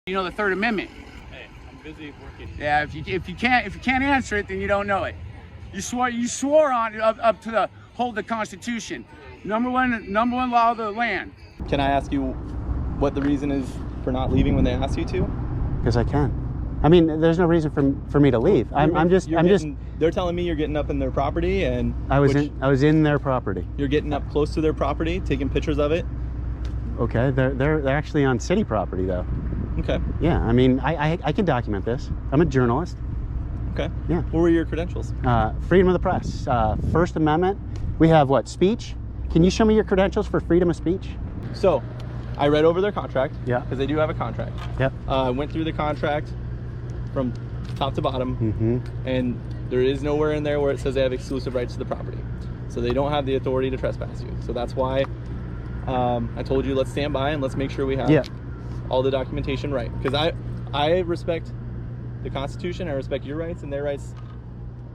You know the Third Amendment. Hey, I'm busy working. Yeah, if you can't answer it, then you don't know it. You swore on up to the hold the Constitution. Number one law of the land. Can I ask you what the reason is for not leaving when they ask you to? Because I can. I mean, there's no reason for me to leave. I'm just. They're telling me you're getting up in their property, and I was in their property. You're getting up close to their property, taking pictures of it. Okay, they're actually on city property though. Okay. Yeah, I mean, I can document this. I'm a journalist. Okay. Yeah. What were your credentials? Freedom of the press, First Amendment. We have what? Speech. Can you show me your credentials for freedom of speech? So, I read over their contract. Yeah. Because they do have a contract. Yep. Went through the contract from top to bottom, Mm-hmm. and there is nowhere in there where it says they have exclusive rights to the property. So they don't have the authority to trespass you. So that's why I told you let's stand by and let's make sure we have all the documentation right. Because I respect the Constitution, I respect your rights and their rights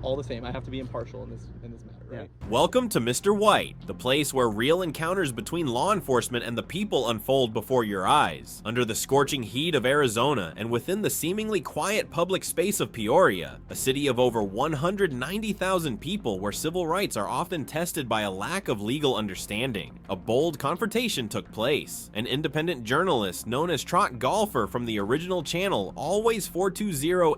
all the same. I have to be impartial in this matter, right? Welcome to Mr. White, the place where real encounters between law enforcement and the people unfold before your eyes. Under the scorching heat of Arizona and within the seemingly quiet public space of Peoria, a city of over 190,000 people where civil rights are often tested by a lack of legal understanding, a bold confrontation took place. An independent journalist known as Trot Golfer from the original channel Always 420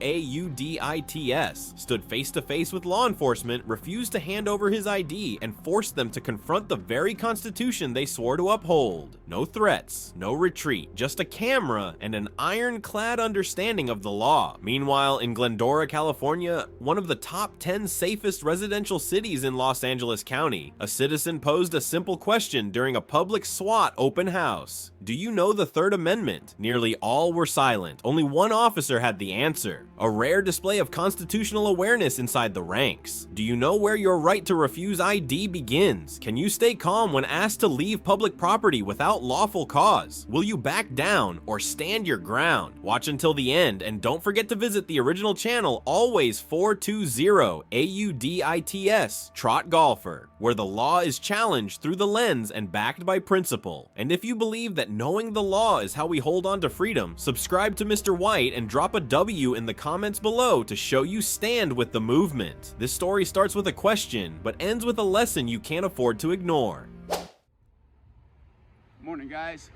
AUDITS stood face to face with law enforcement, refused to hand over his ID, and forced them to confront the very Constitution they swore to uphold. No threats, no retreat, just a camera and an ironclad understanding of the law. Meanwhile, in Glendora, California, one of the top 10 safest residential cities in Los Angeles County, a citizen posed a simple question during a public SWAT open house. Do you know the Third Amendment? Nearly all were silent. Only one officer had the answer. A rare display of constitutional awareness inside the ranks. Do you know where your right to refuse ID begins? Can you stay calm when asked to leave public property without lawful cause? Will you back down or stand your ground? Watch until the end, and don't forget to visit the original channel Always 420 AUDITS Trot Golfer, where the law is challenged through the lens and backed by principle. And if you believe that knowing the law is how we hold on to freedom, subscribe to Mr. White and drop a W in the comments below to show you stand with the movement. This story starts with a question, but ends with a lesson you can't afford to ignore. Morning, guys.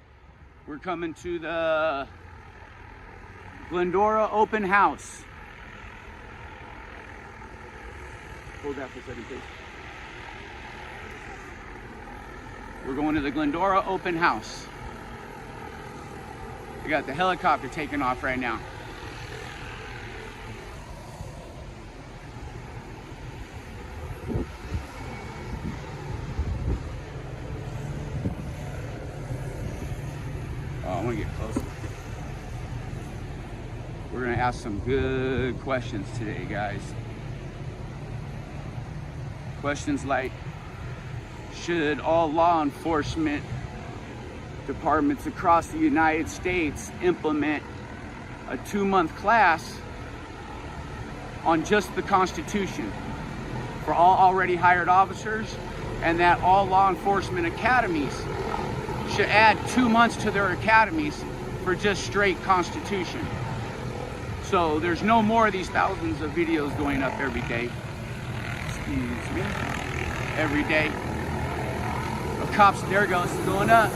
We're coming to the Glendora open house. Hold that for a second, please. We're going to the Glendora open house. We got the helicopter taking off right now. I want to get closer. We're going to ask some good questions today, guys. Questions like, should all law enforcement departments across the United States implement a 2-month class on just the Constitution for all already hired officers, and that all law enforcement academies should add 2 months to their academies for just straight Constitution. So there's no more of these thousands of videos going up every day. Excuse me. Every day. The cops, there it goes, going up.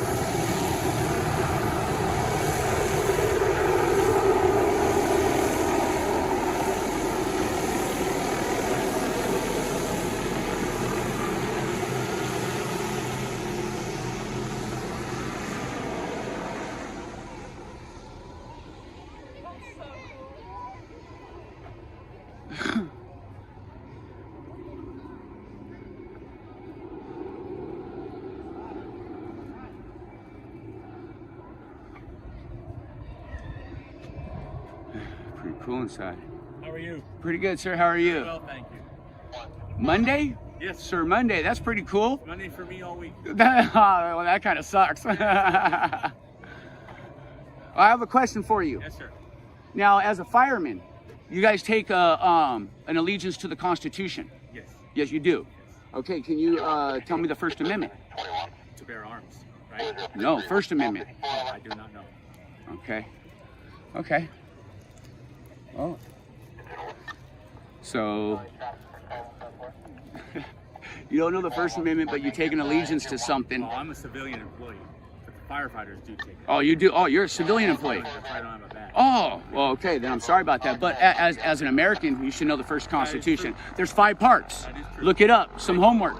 Pretty cool inside. How are you? Pretty good, sir. How are you? Well, thank you. Monday? Yes. Sir, Monday. That's pretty cool. Monday for me all week. Well, that kind of sucks. I have a question for you. Yes, sir. Now, as a fireman, you guys take an allegiance to the Constitution? Yes. Yes, you do. Okay, can you tell me the First Amendment? To bear arms, right? No, First Amendment. I do not know. Okay. Okay. Oh. So, you don't know the First Amendment, but you take an allegiance to something. Well, I'm a civilian employee, but the firefighters do take it. Oh, you do? Oh, you're a civilian employee. That's why I don't have a badge. Oh, well, okay, then I'm sorry about that. But as an American, you should know the first Constitution. There's 5 parts. That is true. Look it up. Some homework.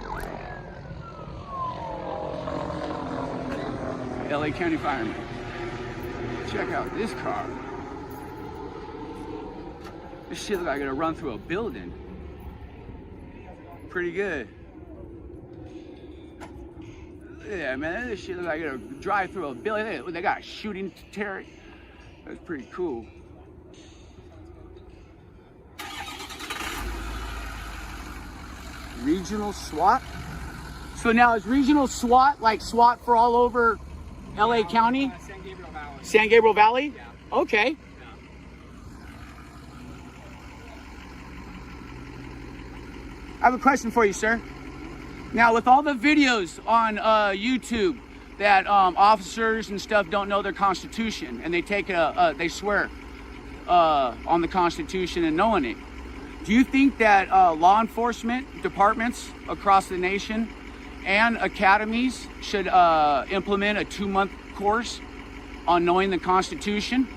LA County Fireman. Check out this car. This shit looks like it'll run through a building. Pretty good. Yeah, man, this shit looks like it'll drive through a building. They got a shooting turret. That's pretty cool. Regional SWAT? So now is regional SWAT like SWAT for all over LA County? San Gabriel Valley. San Gabriel Valley? Yeah. Okay. Yeah. I have a question for you, sir. Now, with all the videos on YouTube that officers and stuff don't know their Constitution, and they take they swear on the Constitution and knowing it, do you think that law enforcement departments across the nation and academies should implement a 2-month course on knowing the Constitution?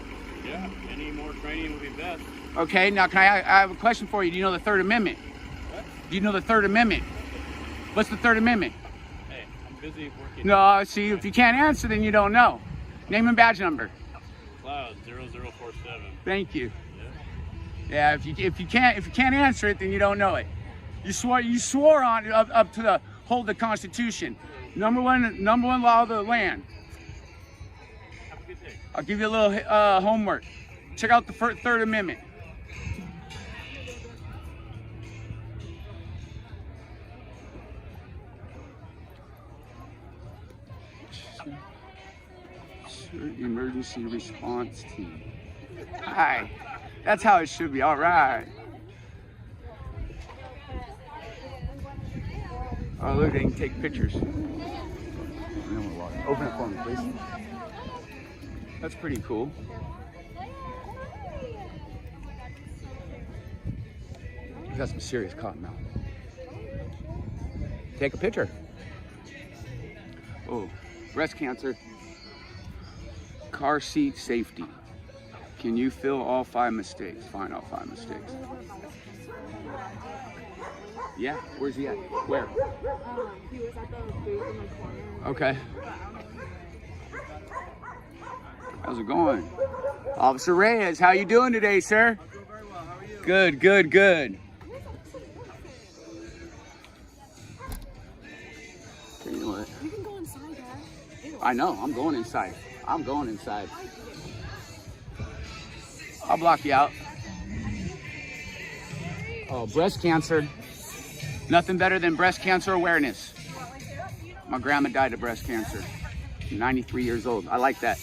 Yeah, any more training would be best. Okay, now I have a question for you. Do you know the Third Amendment? What? Do you know the Third Amendment? What's the Third Amendment? Hey, I'm busy working. No, see, if you can't answer, then you don't know. Name and badge number. Cloud 0047. Thank you. Yeah. Yeah, if you can't answer it, then you don't know it. You swore on it up to the hold the Constitution. Number one law of the land. Have a good day. I'll give you a little homework. Check out the Third Amendment. Emergency response team. Hi. That's how it should be. All right. Oh, look, they can take pictures. Open it for me, please. That's pretty cool. You got some serious cottonmouth. Take a picture. Oh, breast cancer. Car seat safety. Can you fill all 5 mistakes? Find all 5 mistakes. Yeah, where's he at? Where? He was at the booth in the corner. Okay. How's it going? Officer Reyes, how you doing today, sir? I'm doing very well. How are you? Good, good, good. You know what? You can go inside, Dad. Ew. I know, I'm going inside. I'm going inside. I'll block you out. Oh, breast cancer. Nothing better than breast cancer awareness. My grandma died of breast cancer. 93 years old. I like that.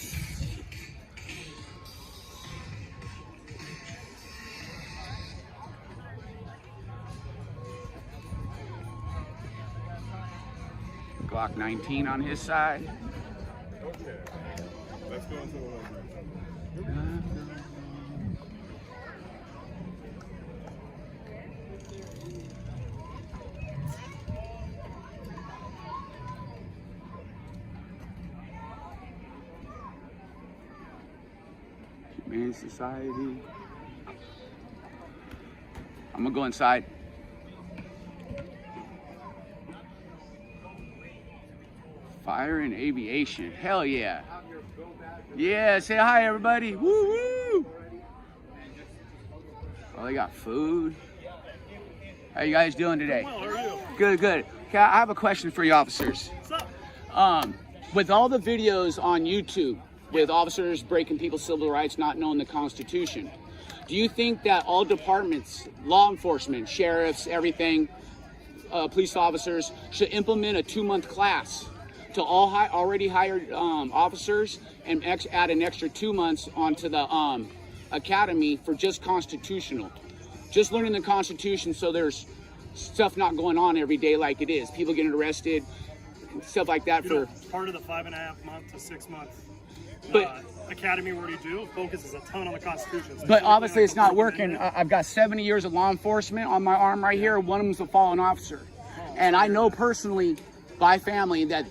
Glock 19 on his side. Okay. Let's go into the Humane Society. I'm gonna go inside. Fire and aviation. Hell yeah. Yeah, say hi everybody. Woo woo. Oh, they got food. How you guys doing today? Well, how are you? Good, good. Okay, I have a question for you officers. What's up? With all the videos on YouTube with officers breaking people's civil rights, not knowing the Constitution, do you think that all departments, law enforcement, sheriffs, everything, police officers should implement a 2-month class to all already hired officers and add an extra 2 months onto the academy for just constitutional? Just learning the Constitution so there's stuff not going on every day like it is. People getting arrested, stuff like that. You know, part of the 5.5 month to 6 month But academy what do you do? Focuses a ton on the Constitution. But obviously it's not working. I've got 70 years of law enforcement on my arm right here. One of them's a fallen officer. And I know personally by family that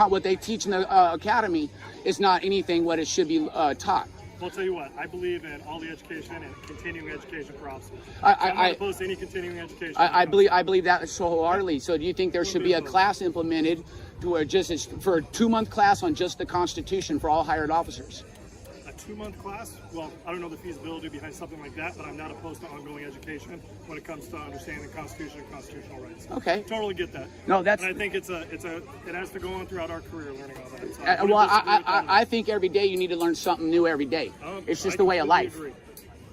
what they teach in the academy is not anything what it should be taught. Well, I'll tell you what, I believe in all the education and continuing education for officers. I'm not opposed to any continuing education. I believe that so wholeheartedly. So do you think there should be a class implemented to where for a 2-month class on just the Constitution for all hired officers? A 2-month class? Well, I don't know the feasibility behind something like that, but I'm not opposed to ongoing education when it comes to understanding the Constitution and constitutional rights. Okay. Totally get that. No, that's. And I think it has to go on throughout our career learning all that. So I think every day you need to learn something new every day. It's just the way of life. Agree.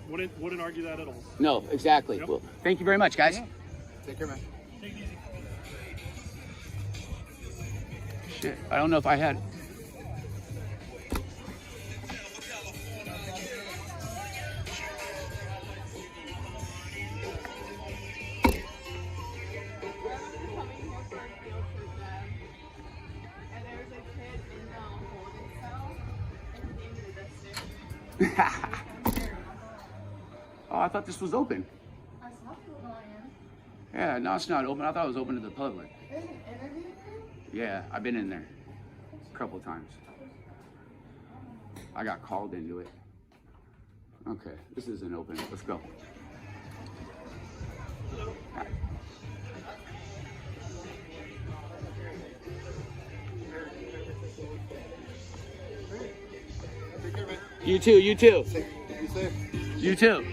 Wouldn't argue that at all. No, exactly. Yep. Well, thank you very much, guys. Yeah. Take care, man. Take it easy. Shit, I don't know if I had. Oh, I thought this was open. I saw people going in. Yeah, no, it's not open. I thought it was open to the public. They didn't interview you? Yeah, I've been in there a couple times. I got called into it. Okay, this isn't open. Let's go. You too, you too. Be safe. You too.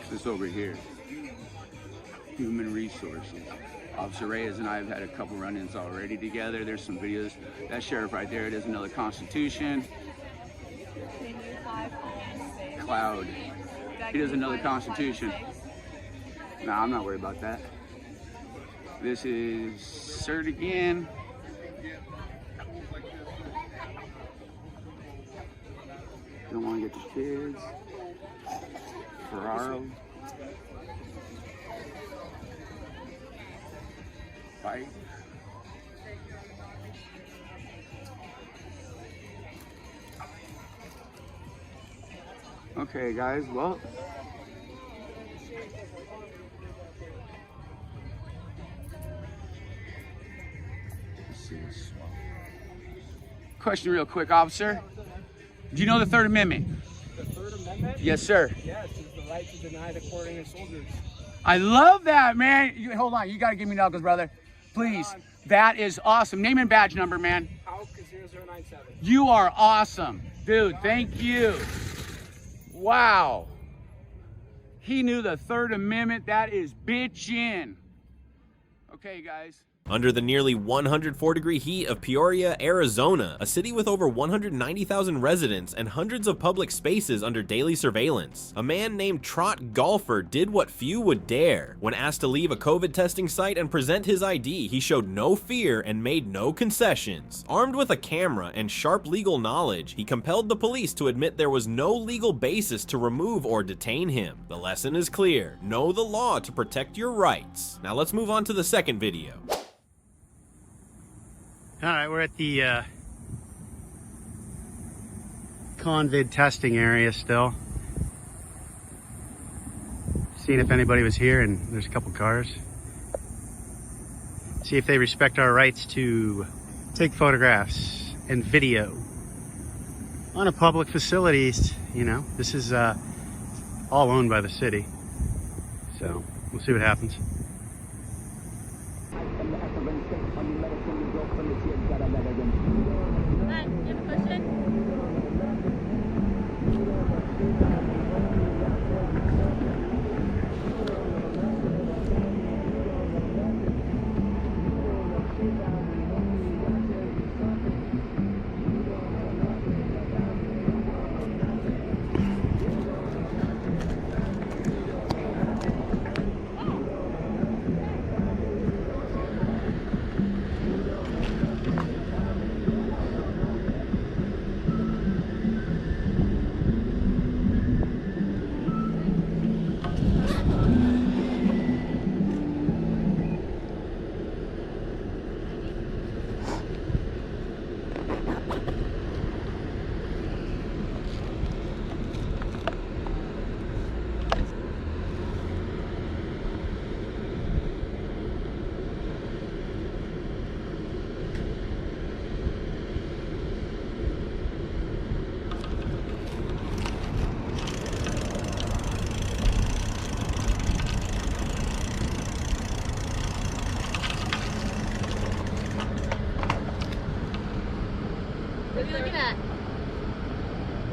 This over here. Human resources. Officer Reyes and I have had a couple run-ins already together. There's some videos. That sheriff right there does another Constitution. Cloud. He does another Constitution. No, I'm not worried about that. This is CERT again. Don't want to get the kids. Ferraro. Bike. Okay, guys, well. Let's see this. Question real quick, officer. Do you know the Third Amendment? The Third Amendment? Yes, sir. Yes, it's the right to deny the quartering of soldiers. I love that, man. Hold on, you gotta give me knuckles, brother. Please. That is awesome. Name and badge number, man. Hawk 0097. You are awesome. Dude, thank you. Wow. He knew the Third Amendment. That is bitchin'. Okay, guys. Under the nearly 104-degree heat of Peoria, Arizona, a city with over 190,000 residents and hundreds of public spaces under daily surveillance, a man named Trot Golfer did what few would dare. When asked to leave a COVID testing site and present his ID, he showed no fear and made no concessions. Armed with a camera and sharp legal knowledge, he compelled the police to admit there was no legal basis to remove or detain him. The lesson is clear: know the law to protect your rights. Now let's move on to the second video. All right, we're at the convid testing area still. Seeing if anybody was here, and there's a couple cars. See if they respect our rights to take photographs and video on a public facilities. You know, this is all owned by the city. So we'll see what happens.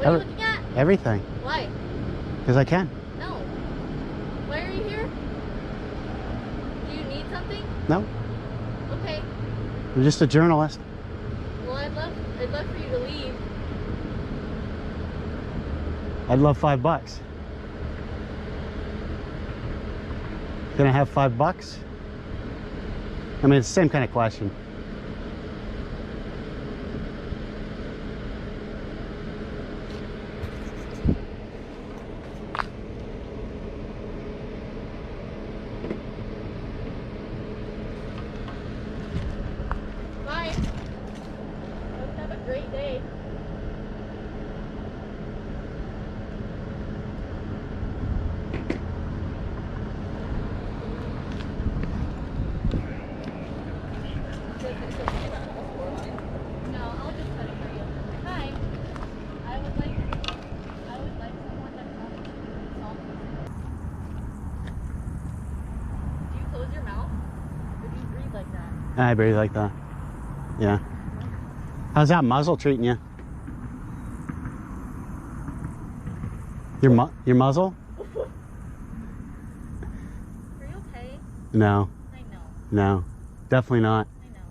What are you looking at? Everything. Why? Because I can. No. Why are you here? Do you need something? No. Okay. I'm just a journalist. Well, I'd love for you to leave. I'd love $5. Can I have $5? I mean, it's the same kind of question. Bye. Hope you have a great day. No, I'll just cut it for you. Hi. I would like someone to come solve this. Do you close your mouth? Or do you breathe like that? I breathe like that. Yeah. How's that muzzle treating you? Your muzzle? Are you okay? No. I know. No. Definitely not. I know.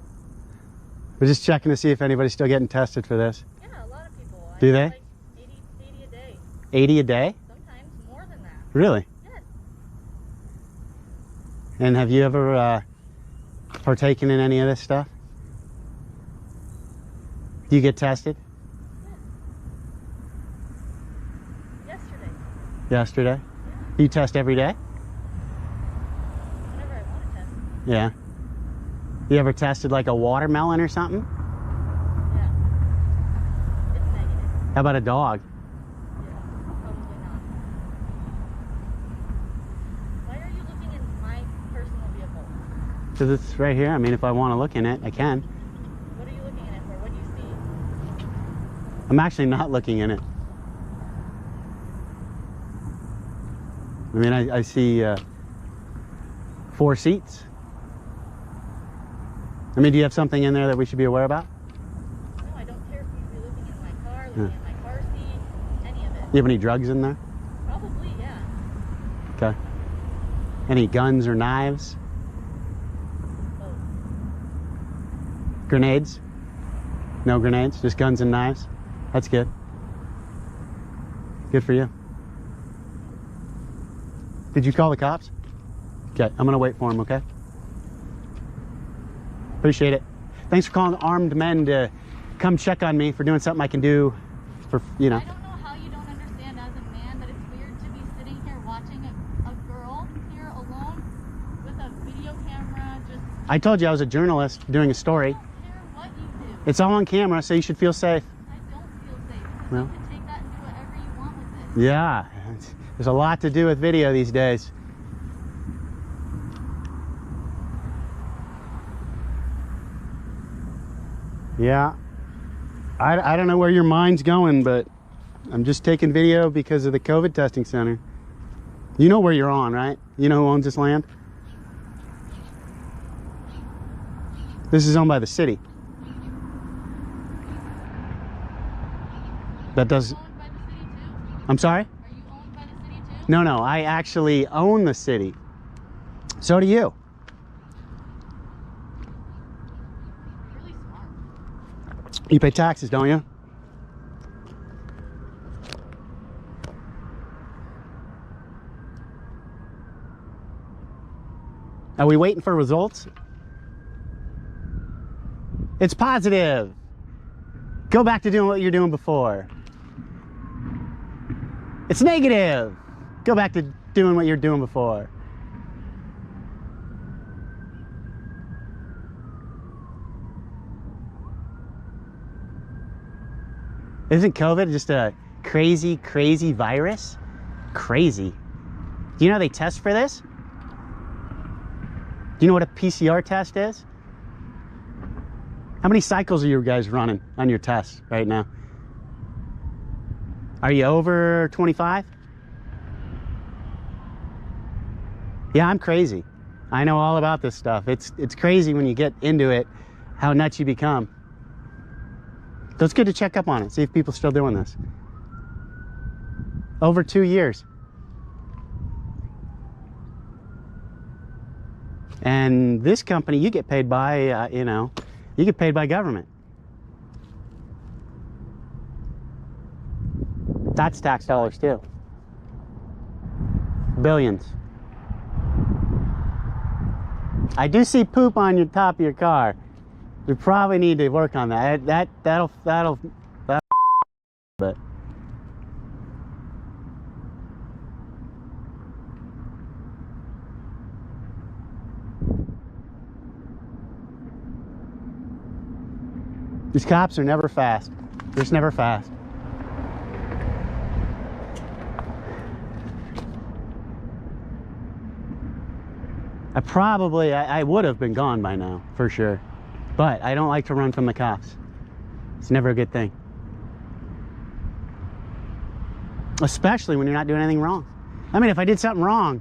We're just checking to see if anybody's still getting tested for this. Yeah, a lot of people. Do I they? get like 80 a day. 80 a day? Sometimes more than that. Really? Yes. And have you ever partaken in any of this stuff? Do you get tested? Yesterday. Yesterday? You test every day? Whenever I want to test. Yeah. You ever tested like a watermelon or something? Yeah. It's negative. How about a dog? Yeah. Probably not. Why are you looking in my personal vehicle? Because it's right here. I mean, if I want to look in it, I can. What are you looking in it for? What do you see? I'm actually not looking in it. I mean, I see 4 seats. I mean, do you have something in there that we should be aware about? No, I don't care if you'd be looking in my car, looking at my car seat, any of it. You have any drugs in there? Probably, yeah. Okay. Any guns or knives? Both. Grenades? No grenades, just guns and knives? That's good. Good for you. Did you call the cops? Okay, I'm gonna wait for them, okay? Appreciate it. Thanks for calling armed men to come check on me for doing something I can do for, you know. I don't know how you don't understand as a man that it's weird to be sitting here watching a girl here alone with a video camera just... I told you I was a journalist doing a story. I don't care what you do. It's all on camera, so you should feel safe. I don't feel safe because Well. you can take that and do whatever you want with it. Yeah, there's a lot to do with video these days. Yeah, I don't know where your mind's going, but I'm just taking video because of the COVID testing center. You know where you're on, right? You know who owns this land? This is owned by the city. That does... Owned by the city too? I'm sorry? Are you owned by the city too? No, I actually own the city. So do you. You're really smart. You pay taxes, don't you? Are we waiting for results? It's positive. Go back to doing what you're doing before. It's negative. Go back to doing what you're doing before. Isn't COVID just a crazy, crazy virus? Crazy. Do you know they test for this? Do you know what a PCR test is? How many cycles are you guys running on your test right now? Are you over 25? Yeah, I'm crazy. I know all about this stuff. It's crazy when you get into it, how nuts you become. So it's good to check up on it, see if people are still doing this. Over 2 years. And this company, you get paid by, you know, you get paid by government. That's tax dollars too. Billions. I do see poop on your top of your car. We probably need to work on that. That'll but these cops are never fast. They're just never fast. I would have been gone by now, for sure. But I don't like to run from the cops. It's never a good thing. Especially when you're not doing anything wrong. I mean, if I did something wrong,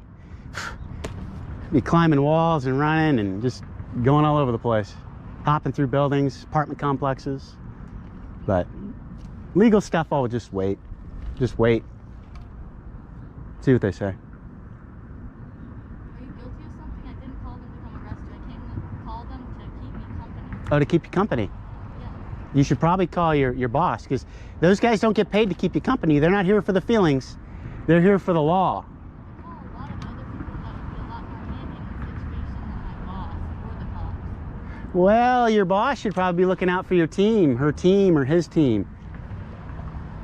I'd be climbing walls and running and just going all over the place. Hopping through buildings, apartment complexes. But legal stuff, I'll just wait. Just wait. See what they say. Oh, to keep you company. Yeah. You should probably call your boss, because those guys don't get paid to keep you company. They're not here for the feelings. They're here for the law. Oh, a lot of other people that would be a lot more handy in the situation than my boss or the cops. Well, your boss should probably be looking out for your team, her team, or his team.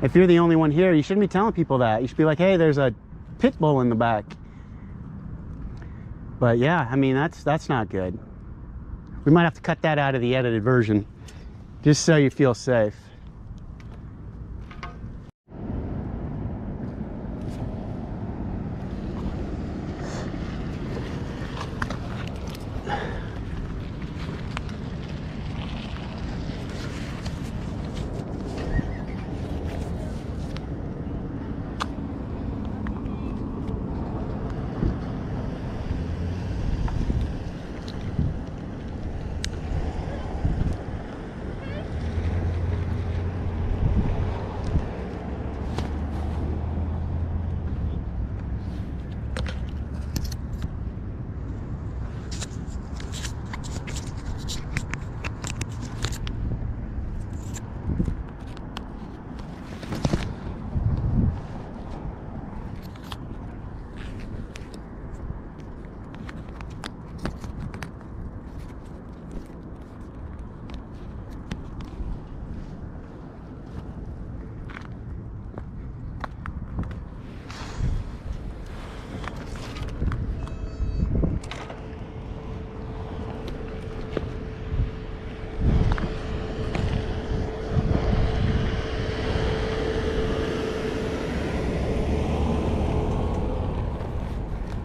If you're the only one here, you shouldn't be telling people that. You should be like, hey, there's a pit bull in the back. But yeah, I mean, that's not good. We might have to cut that out of the edited version, just so you feel safe.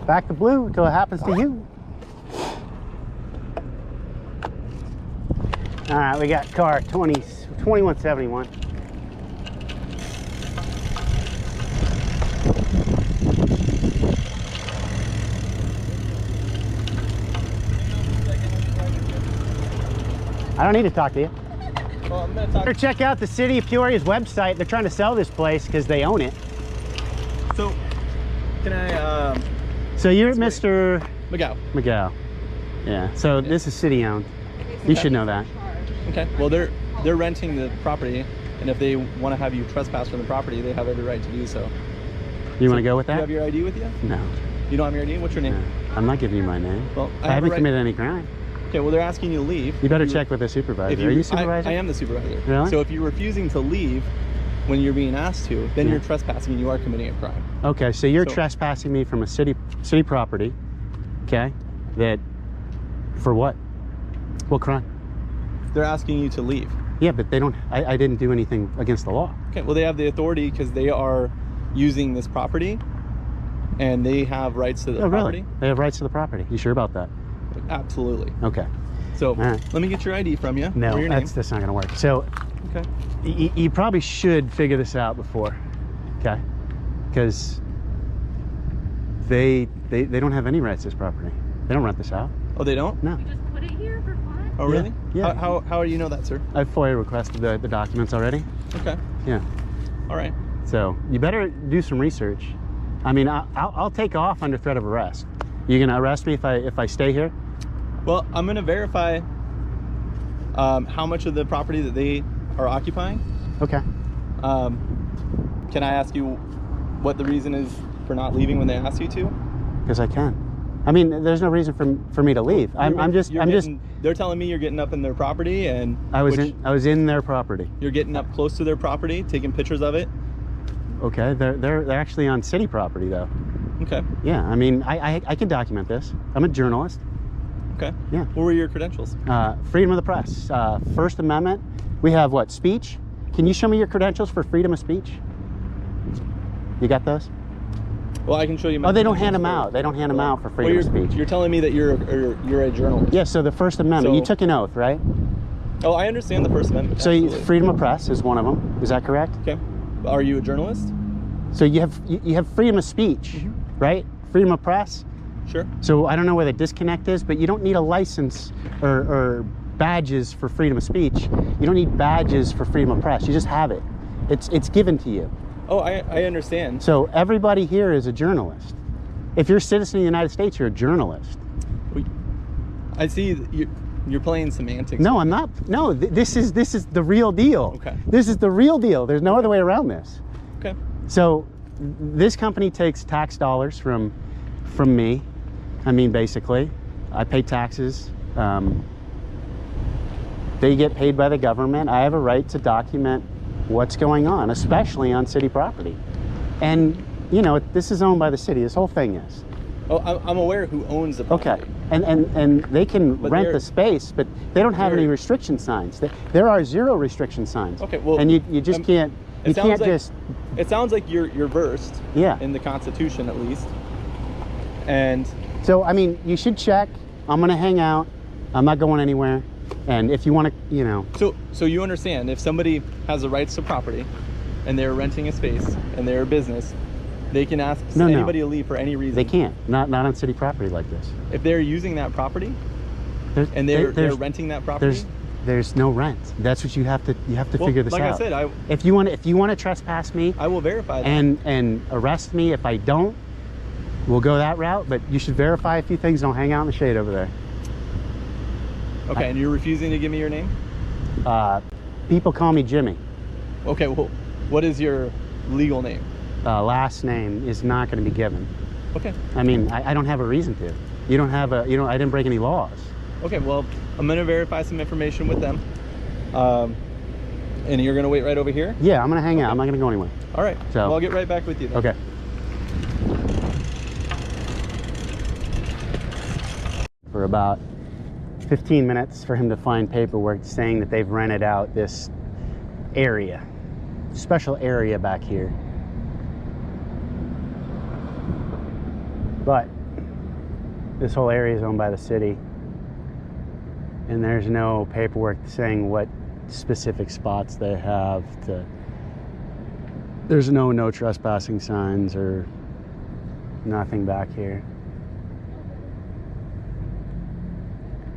Back to blue until it happens to you. All right, we got car 2171. I don't need to talk to you. Well, I'm gonna talk. Better check out the city of Peoria's website. They're trying to sell this place because they own it. So, can I, So you're Mr. McGow. McGow. Yeah, so this is city owned. You should know that. Okay, well, they're renting the property, and if they want to have you trespass from the property, they have every right to do so. You want to go with Do you that? have your ID with you? No. You don't have your ID? What's your name? No. I'm not giving you my name. Well, I haven't committed any crime. Okay, well, they're asking you to leave. You better check with the supervisor. Are you supervisor? I am the supervisor. Really? So if you're refusing to leave when you're being asked to, then you're trespassing and you are committing a crime. Okay, so you're trespassing me from a city property. Okay, that for what? What crime? They're asking you to leave. Yeah, but they don't. I didn't do anything against the law. Okay, well, they have the authority because they are using this property, and they have rights to the property. Really? They have rights to the property. You sure about that? Absolutely. Okay. So right. let me get your ID from you. No, or your name. that's not going to work. So, Okay. you probably should figure this out before, okay? Because they don't have any rights to this property. They don't rent this out. Oh, they don't? No. We just put it here for fun. Oh, really? Yeah. How do you know that, sir? I've FOIA requested the documents already. Okay. Yeah. All right. So you better do some research. I mean, I'll take off under threat of arrest. You gonna arrest me if I stay here? Well, I'm gonna verify how much of the property that they are occupying. Okay. Can I ask you what the reason is for not leaving when they ask you to? Because I can. I mean, there's no reason for me to leave. They're telling me you're getting up in their property, and I was in their property. You're getting up close to their property, taking pictures of it. Okay, they're actually on city property though. Okay. Yeah, I mean, I can document this. I'm a journalist. Okay. Yeah. What were your credentials? Freedom of the press, First Amendment. We have what? Speech. Can you show me your credentials for freedom of speech? You got those? Well, I can show you my. Oh, they don't hand them out. They don't hand them out for freedom of speech. You're telling me that you're a journalist. Yeah. So the First Amendment. So, you took an oath, right? Oh, I understand the First Amendment. So freedom of press is one of them. Is that correct? Okay. Are you a journalist? So you have freedom of speech, right? Freedom of press. Sure. So I don't know where the disconnect is, but you don't need a license or badges for freedom of speech. You don't need badges for freedom of press. You just have it. It's given to you. Oh, I understand. So everybody here is a journalist. If you're a citizen of the United States, you're a journalist. I see you're playing semantics. No, I'm not. No, this is the real deal. Okay. This is the real deal. There's no other way around this. Okay. So this company takes tax dollars from me. I mean, basically, I pay taxes. They get paid by the government. I have a right to document what's going on, especially on city property. And, you know, this is owned by the city. This whole thing is. Oh, I'm aware who owns the property. Okay. And they can rent the space, but they don't have any restriction signs. There are 0 restriction signs. Okay, well, and you just can't. You can't just. It sounds like you're versed. Yeah. In the Constitution, at least. And so, I mean, you should check. I'm gonna hang out. I'm not going anywhere. And if you want to, you know. So you understand, if somebody has the rights to property, and they're renting a space, and they're a business, they can ask anybody to leave for any reason. They can't. Not on city property like this. If they're using that property, and they're renting that property, there's no rent. That's what you have to figure this out. Like I said, if you want to trespass me, I will verify that. And arrest me if I don't. We'll go that route, but you should verify a few things. Don't hang out in the shade over there. Okay, and you're refusing to give me your name? People call me Jimmy. Okay, well, what is your legal name? Last name is not going to be given. Okay. I mean, I don't have a reason to. You don't have I didn't break any laws. Okay, well, I'm going to verify some information with them. And you're going to wait right over here? Yeah, I'm going to hang out. I'm not going to go anywhere. All right. So well, I'll get right back with you then. Okay. For about 15 minutes for him to find paperwork saying that they've rented out this area, special area back here. But this whole area is owned by the city, and there's no paperwork saying what specific spots they have to. There's no trespassing signs or nothing back here.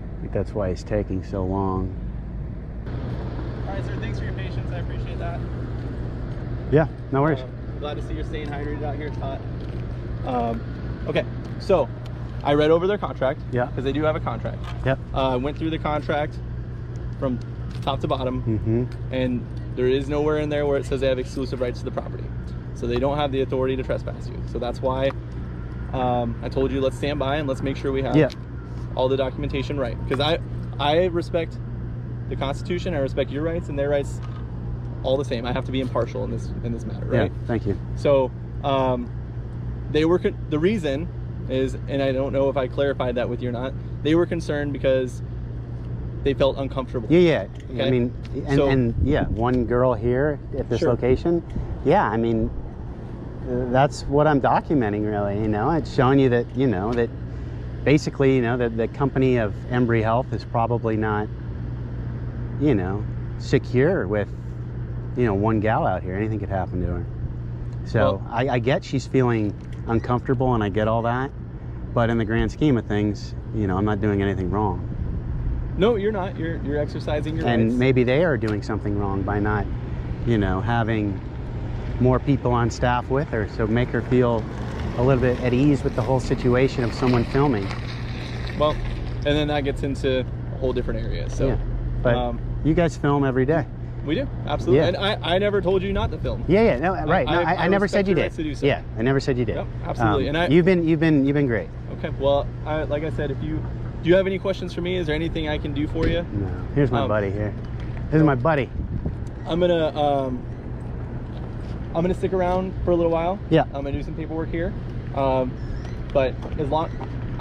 I think that's why he's taking so long. All right, sir, thanks for your patience. I appreciate that. Yeah, no worries. Glad to see you're staying hydrated out here. It's hot. Okay, so I read over their contract. Yeah. Because they do have a contract. Yep. Went through the contract from top to bottom. Mm-hmm. And there is nowhere in there where it says they have exclusive rights to the property. So they don't have the authority to trespass you. So that's why I told you, let's stand by and let's make sure we have all the documentation right. Because I respect the Constitution, I respect your rights and their rights all the same. I have to be impartial in this matter, right? Yeah, thank you. So they were, the reason is, and I don't know if I clarified that with you or not, they were concerned because they felt uncomfortable. Yeah. Okay? I mean, and yeah, one girl here at this location. Yeah, I mean, that's what I'm documenting, really. You know, it's showing you that, you know, that basically, you know, that the company of Embry Health is probably not, you know, secure with, you know, one gal out here. Anything could happen to her. So I get she's feeling uncomfortable, and I get all that, but in the grand scheme of things, you know, I'm not doing anything wrong. No, you're not. You're exercising your rights. And maybe they are doing something wrong by not, you know, having more people on staff with her, so make her feel a little bit at ease with the whole situation of someone filming. Well, and then that gets into a whole different area. So, yeah, but you guys film every day. We do, absolutely. Yeah. And I never told you not to film. Yeah, no, right. No, I never said you did. To do so. Yeah, I never said you did. Yep, absolutely. And you've been great. Okay. Well, like I said, do you have any questions for me? Is there anything I can do for you? No. Here's my buddy here. This is my buddy. I'm gonna stick around for a little while. Yeah. I'm gonna do some paperwork here. But as long,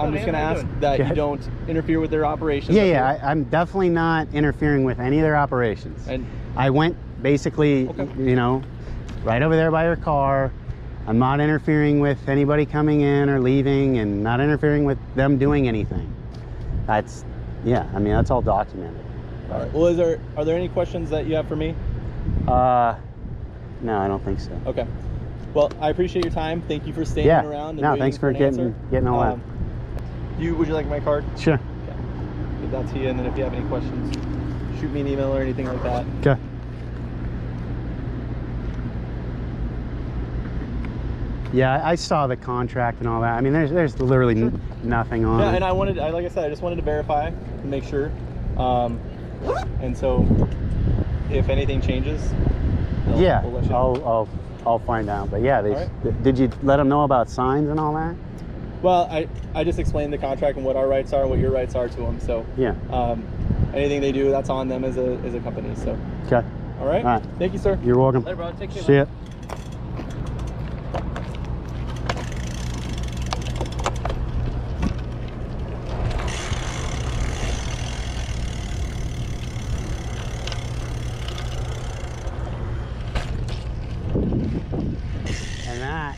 I'm just gonna ask that you don't interfere with their operations. Yeah. I'm definitely not interfering with any of their operations. And I went basically, you know, right over there by her car. I'm not interfering with anybody coming in or leaving, and not interfering with them doing anything. That's, yeah, I mean, that's all documented. all right. Well, are there any questions that you have for me? No, I don't think so. Okay. Well, I appreciate your time. Thank you for staying around. And no, waiting thanks for an getting answer. all that. Would you like my card? Sure. Okay. Give that to you, and then if you have any questions, shoot me an email or anything like that. Okay. Yeah, I saw the contract and all that. I mean, there's literally nothing on Yeah, it. and like I said, I just wanted to verify and make sure. And so, if anything changes, we'll let you know. I'll find out. But yeah, right. Did you let them know about signs and all that? Well, I just explained the contract and what our rights are and what your rights are to them. So Yeah. Anything they do, that's on them as a company. So Okay. all right. All right. Thank you, sir. You're welcome. Later, bro. Take care. See ya. And that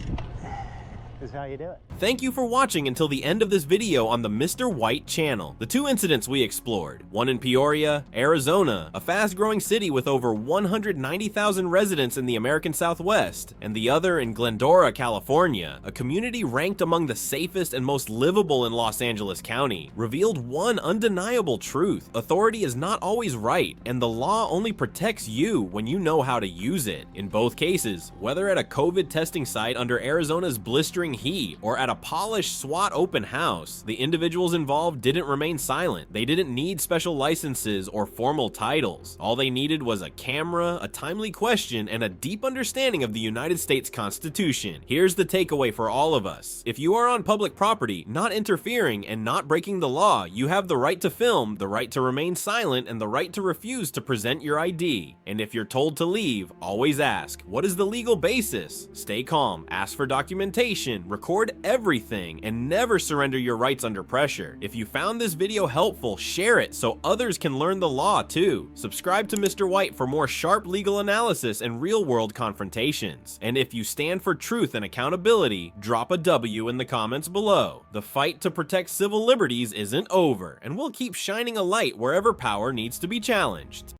is how you do it. Thank you for watching until the end of this video on the Mr. White channel. The two incidents we explored, one in Peoria, Arizona, a fast-growing city with over 190,000 residents in the American Southwest, and the other in Glendora, California, a community ranked among the safest and most livable in Los Angeles County, revealed one undeniable truth. Authority is not always right, and the law only protects you when you know how to use it. In both cases, whether at a COVID testing site under Arizona's blistering heat or at a polished SWAT open house, the individuals involved didn't remain silent. They didn't need special licenses or formal titles. All they needed was a camera, a timely question, and a deep understanding of the United States Constitution. Here's the takeaway for all of us. If you are on public property, not interfering and not breaking the law, you have the right to film, the right to remain silent, and the right to refuse to present your ID. And if you're told to leave, always ask, what is the legal basis? Stay calm, ask for documentation, record everything, and never surrender your rights under pressure. If you found this video helpful, share it so others can learn the law too. Subscribe to Mr. White for more sharp legal analysis and real-world confrontations. And if you stand for truth and accountability, drop a W in the comments below. The fight to protect civil liberties isn't over, and we'll keep shining a light wherever power needs to be challenged.